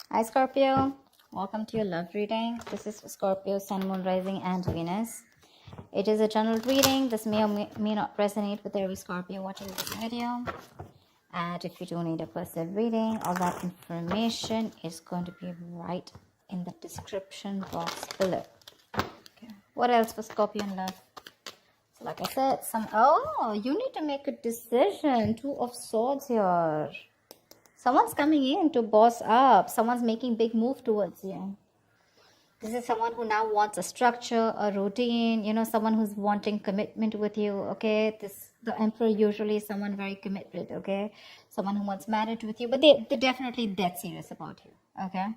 Hi Scorpio, welcome to your love reading. This is for Scorpio, Sun, Moon, Rising and Venus. It is a general reading. This may or may not resonate with every Scorpio watching this video. And if you do need a personal reading, all that information is going to be right in the description box below. Okay. What else for Scorpio in love? So like I said, you need to make a decision. Two of Swords here. Someone's coming in to boss up. Someone's making big move towards you. This is someone who now wants a structure, a routine, someone who's wanting commitment with you, okay? The Emperor usually is someone very committed, okay? Someone who wants marriage with you, but they're definitely dead serious about you, okay?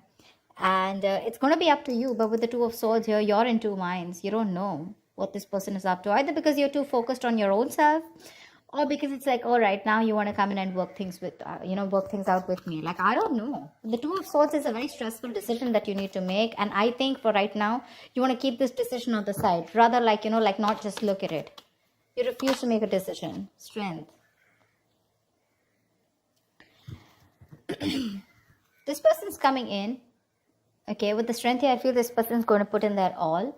And it's going to be up to you, but with the Two of Swords here, you're in two minds. You don't know what this person is up to, either because you're too focused on your own self, or because it's like, all right, now you want to come in and work things out with me. Like, I don't know. The Two of Swords is a very stressful decision that you need to make. And I think for right now, you want to keep this decision on the side. Rather like not just look at it. You refuse to make a decision. Strength. This person's coming in. Okay, with the strength here, I feel this person's going to put in their all.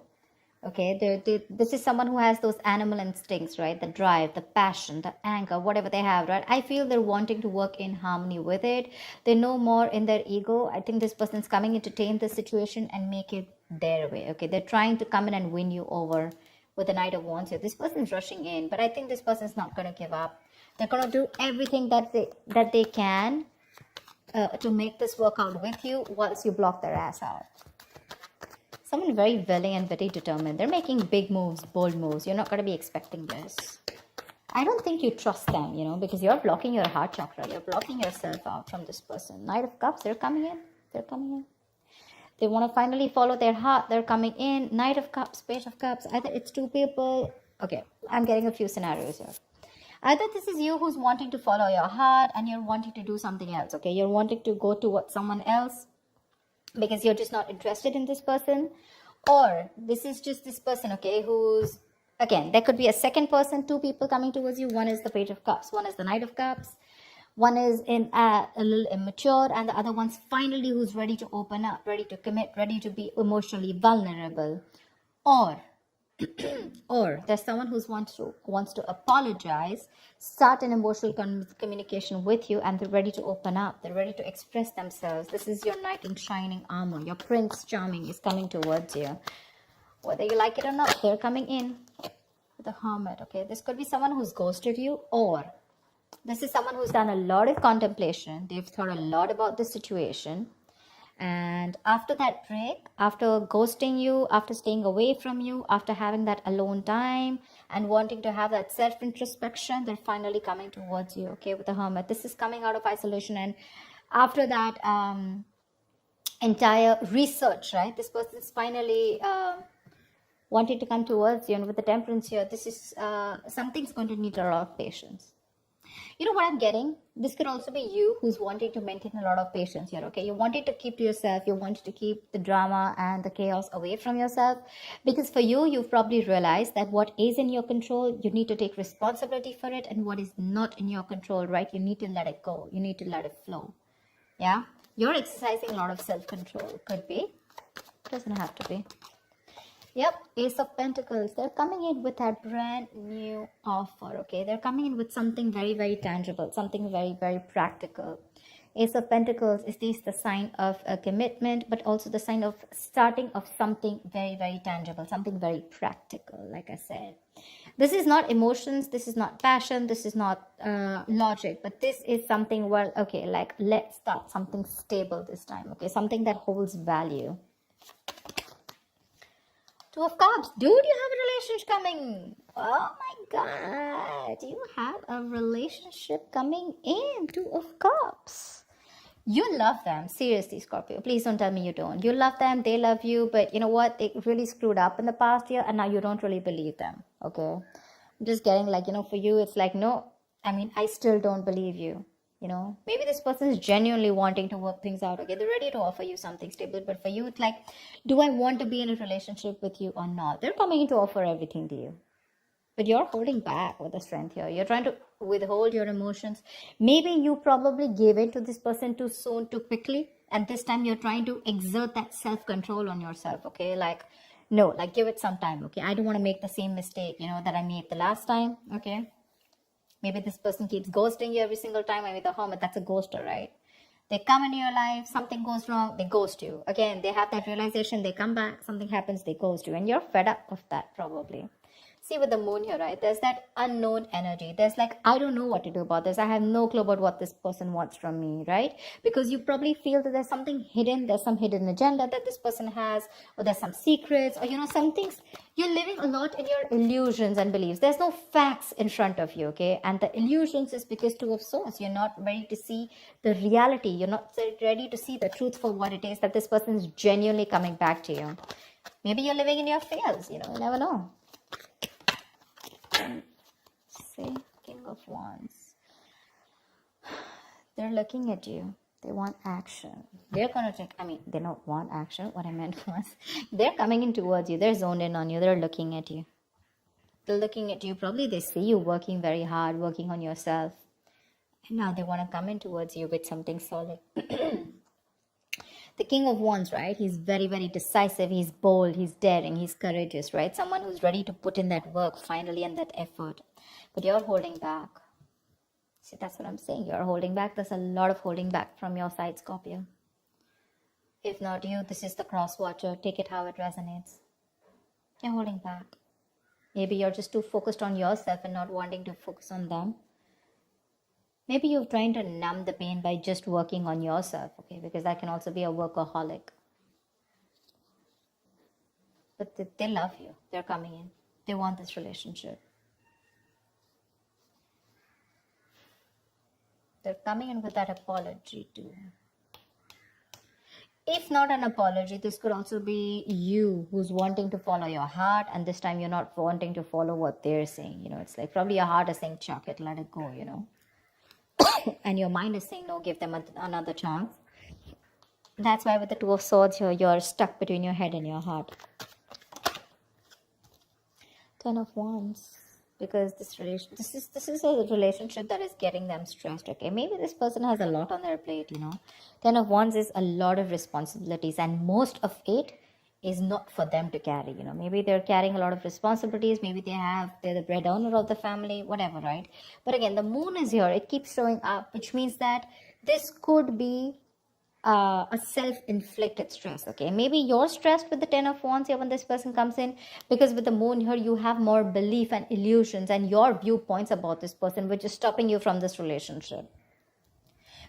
Okay, this is someone who has those animal instincts, right? The drive, the passion, the anger, whatever they have, right? I feel they're wanting to work in harmony with it. They know more in their ego. I think this person's coming in to tame the situation and make it their way. Okay, they're trying to come in and win you over with the Knight of Wands here. This person's rushing in, but I think this person's not going to give up. They're going to do everything that they can to make this work out with you once you block their ass out. Someone very willing and very determined. They're making big moves, bold moves. You're not going to be expecting this. I don't think you trust them, because you're blocking your heart chakra. You're blocking yourself out from this person. Knight of Cups, they're coming in. They're coming in. They want to finally follow their heart. They're coming in. Knight of Cups, Page of Cups. Either it's two people. Okay, I'm getting a few scenarios here. Either this is you who's wanting to follow your heart and you're wanting to do something else. Okay, you're wanting to go towards someone else because you're just not interested in this person, or this is just this person, okay, who's, again, there could be a second person, two people coming towards you. One is the Page of Cups, one is the Knight of Cups, one is a little immature, and the other one's finally who's ready to open up, ready to commit, ready to be emotionally vulnerable. Or there's someone who wants to apologize, start an emotional communication with you, and they're ready to open up. They're ready to express themselves. This is your knight in shining armor. Your Prince Charming is coming towards you. Whether you like it or not, they're coming in with the Hermit. Okay, this could be someone who's ghosted you, or this is someone who's done a lot of contemplation. They've thought a lot about the situation. And after that break, after ghosting you, after staying away from you, after having that alone time and wanting to have that self-introspection, they're finally coming towards you, okay, with the Hermit. This is coming out of isolation, and after that entire research, right, this person is finally wanting to come towards you. And with the Temperance here, this is something's going to need a lot of patience. You know what I'm getting? This could also be you who's wanting to maintain a lot of patience here, okay? You wanted to keep to yourself. You wanted to keep the drama and the chaos away from yourself. Because for you, you've probably realized that what is in your control, you need to take responsibility for it. And what is not in your control, right? You need to let it go. You need to let it flow. Yeah? You're exercising a lot of self-control. Could be. Doesn't have to be. Yep, Ace of Pentacles. They're coming in with that brand new offer, okay? They're coming in with something very, very tangible, something very, very practical. Ace of Pentacles is the sign of a commitment, but also the sign of starting of something very, very tangible, something very practical, like I said. This is not emotions, this is not passion, this is not logic, but this is something, well, okay, like let's start something stable this time, okay? Something that holds value. Two of Cups. Dude, you have a relationship coming. Oh my God. You have a relationship coming in. Two of Cups. You love them. Seriously, Scorpio. Please don't tell me you don't. You love them. They love you. But you know what? They really screwed up in the past year. And now you don't really believe them. Okay. I'm just getting like, for you, it's like, no. I still don't believe you. Maybe this person is genuinely wanting to work things out. Okay, they're ready to offer you something stable, but for you, it's like, do I want to be in a relationship with you or not? They're coming in to offer everything to you. But you're holding back with the strength here. You're trying to withhold your emotions. Maybe you probably gave in to this person too soon, too quickly. And this time you're trying to exert that self-control on yourself, okay? Like, no, like give it some time, okay? I don't want to make the same mistake, that I made the last time, okay? Maybe this person keeps ghosting you every single time. I mean, the hermit, that's a ghoster, right? They come into your life, something goes wrong, they ghost you. Again, they have that realization, they come back, something happens, they ghost you. And you're fed up of that, probably. See, with the moon here, right? There's that unknown energy. There's like, I don't know what to do about this. I have no clue about what this person wants from me, right? Because you probably feel that there's something hidden. There's some hidden agenda that this person has, or there's some secrets, or, some things. You're living a lot in your illusions and beliefs. There's no facts in front of you, okay? And the illusions is because Two of Swords. You're not ready to see the reality. You're not ready to see the truth for what it is, that this person is genuinely coming back to you. Maybe you're living in your fears, you never know. See, King of Wands. They're looking at you. They want action. They're going to take, they don't want action. What I meant was, they're coming in towards you. They're zoned in on you. They're looking at you. They're looking at you. Probably they see you working very hard, working on yourself. And now they want to come in towards you with something solid. The King of Wands, right? He's very, very decisive. He's bold. He's daring. He's courageous, right? Someone who's ready to put in that work finally and that effort. But you're holding back. See, that's what I'm saying. You're holding back. There's a lot of holding back from your side, Scorpio. If not you, this is the cross watcher. Take it how it resonates. You're holding back. Maybe you're just too focused on yourself and not wanting to focus on them. Maybe you're trying to numb the pain by just working on yourself, okay? Because that can also be a workaholic. But they love you. They're coming in. They want this relationship. They're coming in with that apology too. If not an apology, this could also be you who's wanting to follow your heart, and this time you're not wanting to follow what they're saying. It's like probably your heart is saying, chuck it, let it go, and your mind is saying, no, give them another chance. That's why with the Two of Swords here, you're stuck between your head and your heart. 10 of Wands. Because this is a relationship that is getting them stressed, okay? Maybe this person has a lot on their plate, 10 of Wands is a lot of responsibilities, and most of it is not for them to carry, Maybe they're carrying a lot of responsibilities. Maybe they're the breadwinner of the family, whatever, right? But again, the moon is here. It keeps showing up, which means that this could be a self-inflicted stress, okay? Maybe you're stressed with the 10 of Wands here when this person comes in, because with the moon here, you have more belief and illusions and your viewpoints about this person, which is stopping you from this relationship.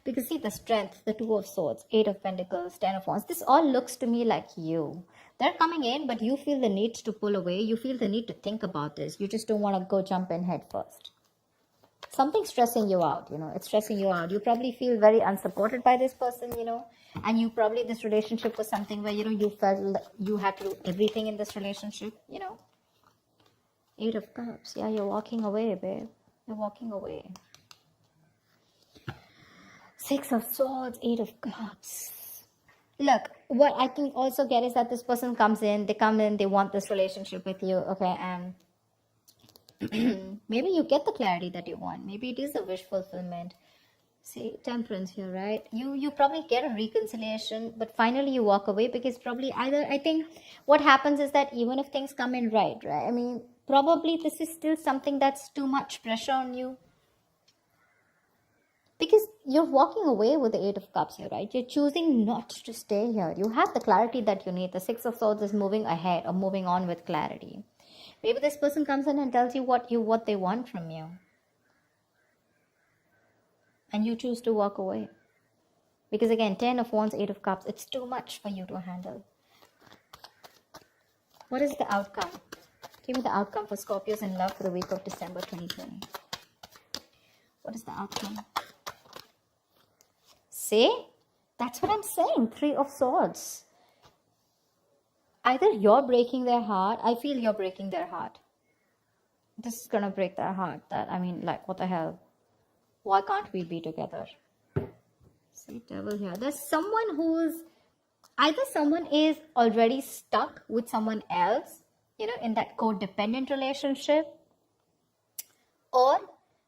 Because see, the strength, the Two of Swords, 8 of Pentacles, 10 of Wands, this all looks to me like you. They're coming in, but you feel the need to pull away. You feel the need to think about this. You just don't want to go jump in head first. Something's stressing you out, it's stressing you out. You probably feel very unsupported by this person, and you probably, this relationship was something where, you felt like you had to do everything in this relationship, 8 of Cups. Yeah, you're walking away, babe. You're walking away. 6 of Swords, 8 of Cups. Look, what I can also get is that this person comes in, they want this relationship with you, okay, and maybe you get the clarity that you want. Maybe it is a wish fulfillment. See, Temperance here, right? You probably get a reconciliation, but finally you walk away, because probably I think what happens is that even if things come in right? Probably this is still something that's too much pressure on you. Because you're walking away with the 8 of Cups here, right? You're choosing not to stay here. You have the clarity that you need. The 6 of Swords is moving ahead or moving on with clarity. Maybe this person comes in and tells you what they want from you. And you choose to walk away. Because again, 10 of Wands, 8 of Cups, it's too much for you to handle. What is the outcome? Give me the outcome for Scorpios in love for the week of December 2020. What is the outcome? See? That's what I'm saying. 3 of Swords. Either you're breaking their heart. I feel you're breaking their heart. This is going to break their heart. What the hell? Why can't we be together? See, Devil here. There's someone either someone is already stuck with someone else, in that codependent relationship. or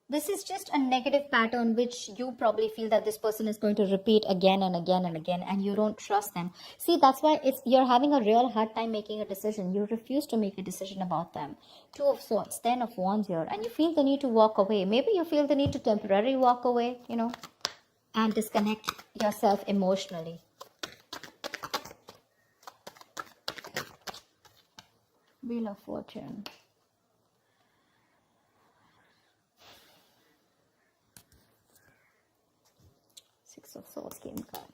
this is just a negative pattern which you probably feel that this person is going to repeat again and again and again, and you don't trust them. See, that's why you're having a real hard time making a decision. You refuse to make a decision about them. Two of Swords, Ten of Wands here, and you feel the need to walk away. Maybe you feel the need to temporarily walk away, and disconnect yourself emotionally. Wheel of Fortune. Six of Swords came card.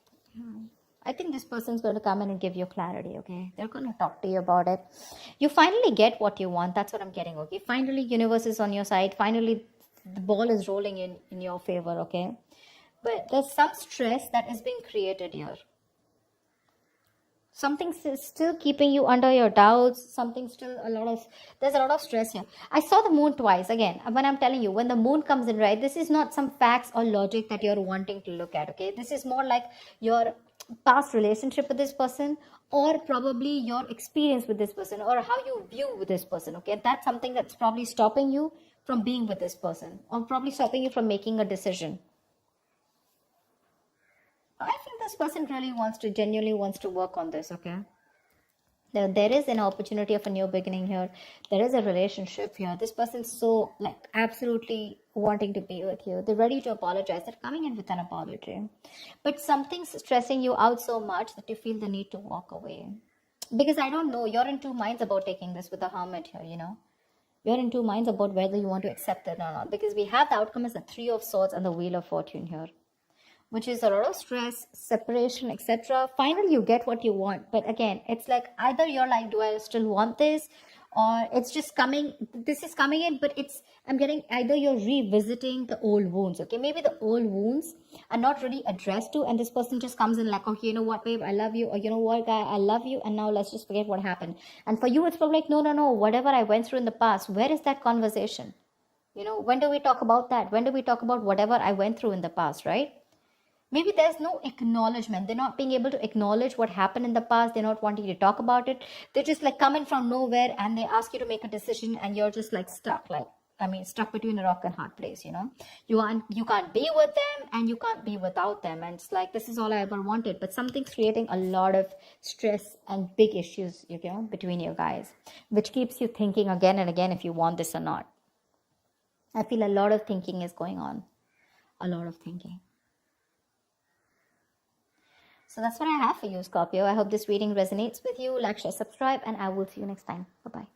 I think this person's going to come in and give you clarity, okay? They're going to talk to you about it. You finally get what you want. That's what I'm getting, okay? Finally, universe is on your side. Finally, the ball is rolling in your favor, okay? But there's some stress that is being created here. Something's still keeping you under your doubts. There's a lot of stress here. I saw the moon twice. Again, when I'm telling you, when the moon comes in, right, this is not some facts or logic that you're wanting to look at, okay? This is more like your past relationship with this person, or probably your experience with this person, or how you view this person, okay? That's something that's probably stopping you from being with this person, or probably stopping you from making a decision. I think this person really genuinely wants to work on this, okay? There is an opportunity of a new beginning here. There is a relationship here. This person's so, absolutely wanting to be with you. They're ready to apologize. They're coming in with an apology. But something's stressing you out so much that you feel the need to walk away. Because I don't know, you're in two minds about taking this with the Hermit here, You're in two minds about whether you want to accept it or not. Because we have the outcome as the Three of Swords and the Wheel of Fortune here, which is a lot of stress, separation, etc. Finally, you get what you want. But again, it's like either you're like, do I still want this? Or it's just coming, this is coming in, but I'm getting either you're revisiting the old wounds, okay? Maybe the old wounds are not really addressed to, and this person just comes in like, okay, you know what, babe, I love you. Or you know what, guy, I love you. And now let's just forget what happened. And for you, it's probably like, no, whatever I went through in the past, where is that conversation? When do we talk about that? When do we talk about whatever I went through in the past, right? Maybe there's no acknowledgement. They're not being able to acknowledge what happened in the past. They're not wanting to talk about it. They're just coming from nowhere, and they ask you to make a decision, and you're just stuck, stuck between a rock and hard place, You can't be with them, and you can't be without them. And it's like, this is all I ever wanted. But something's creating a lot of stress and big issues, between you guys, which keeps you thinking again and again if you want this or not. I feel a lot of thinking is going on. A lot of thinking. So that's what I have for you, Scorpio. I hope this reading resonates with you. Like, share, subscribe, and I will see you next time. Bye-bye.